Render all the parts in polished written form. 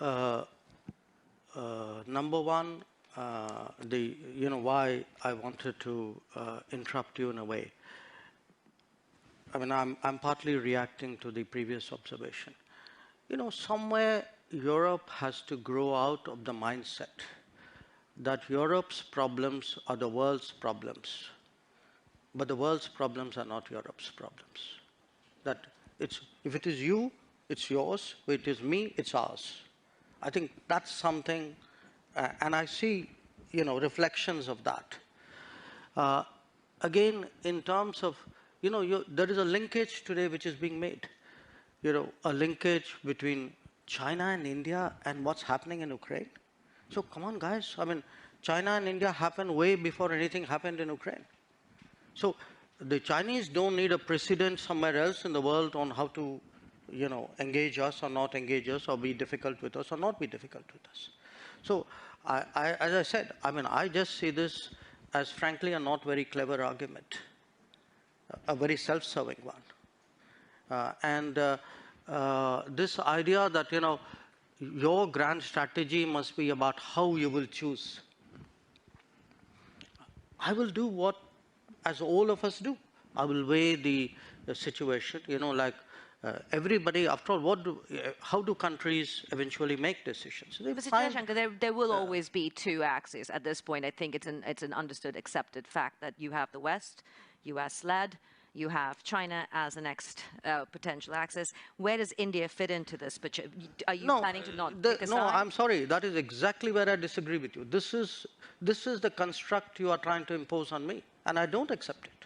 uh, number one, why I wanted to interrupt you in a way. I mean, I'm partly reacting to the previous observation. Somewhere Europe has to grow out of the mindset that Europe's problems are the world's problems, but the world's problems are not Europe's problems. That if it is you, it's yours. If it is me, it's ours. I think that's something, and I see, reflections of that. Again, in terms of, there is a linkage today which is being made. A linkage between China and India and what's happening in Ukraine. So come on, guys. I mean, China and India happened way before anything happened in Ukraine. So the Chinese don't need a precedent somewhere else in the world on how to, engage us or not engage us, or be difficult with us or not be difficult with us. So as I said, I mean, I just see this as frankly a not very clever argument, a very self-serving one. This idea that, your grand strategy must be about how you will choose. I will do what, as all of us do. I will weigh the situation, everybody, after all, how do countries eventually make decisions? Mr. Shankar, there will always be two axes at this point. I think it's an understood, accepted fact that you have the West, US-led, you have China as the next potential axis. Where does India fit into this? But are you planning to not pick a side? No, I'm sorry. That is exactly where I disagree with you. This is the construct you are trying to impose on me, and I don't accept it.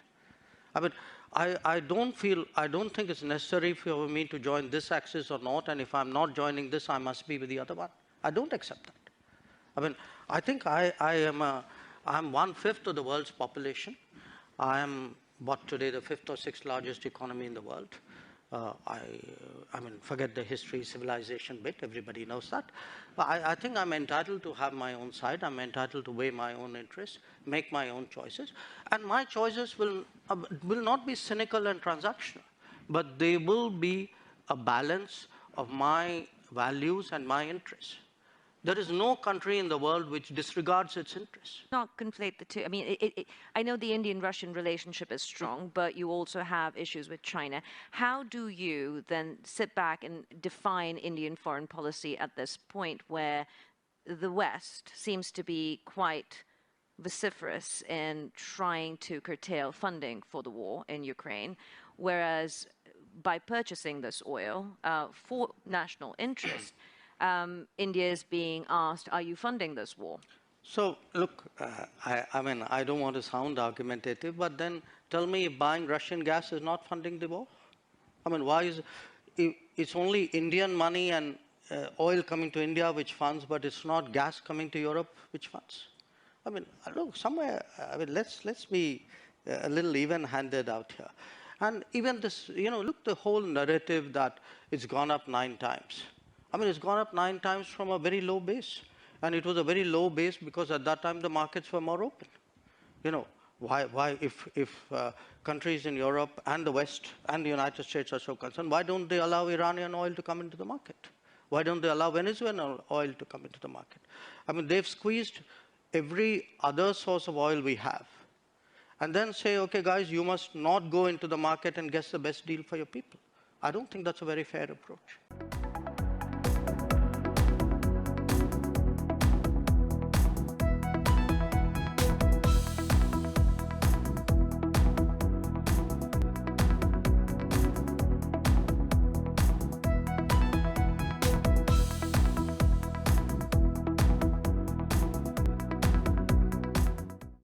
I mean, I don't think it's necessary for me to join this axis or not, and if I'm not joining this, I must be with the other one. I don't accept that. I mean, I think I'm 1/5 of the world's population. I am, today, the 5th or 6th largest economy in the world. I mean, forget the history, civilization bit, everybody knows that. But I think I'm entitled to have my own side. I'm entitled to weigh my own interests, make my own choices. And my choices will not be cynical and transactional, but they will be a balance of my values and my interests. There is no country in the world which disregards its interests. Not conflate the two. I mean, I know the Indian-Russian relationship is strong, but you also have issues with China. How do you then sit back and define Indian foreign policy at this point where the West seems to be quite vociferous in trying to curtail funding for the war in Ukraine, whereas by purchasing this oil for national interest, India is being asked, are you funding this war? So, look, I mean, I don't want to sound argumentative, but then tell me if buying Russian gas is not funding the war? I mean, why is it's only Indian money and oil coming to India which funds, but it's not gas coming to Europe which funds? I mean, look, somewhere, I mean, let's be a little even-handed out here. And even this, look, the whole narrative that it's gone up 9 times. I mean, it's gone up 9 times from a very low base. And it was a very low base because at that time the markets were more open. Why if countries in Europe and the West and the United States are so concerned, why don't they allow Iranian oil to come into the market? Why don't they allow Venezuelan oil to come into the market? I mean, they've squeezed every other source of oil we have. And then say, okay, guys, you must not go into the market and get the best deal for your people. I don't think that's a very fair approach.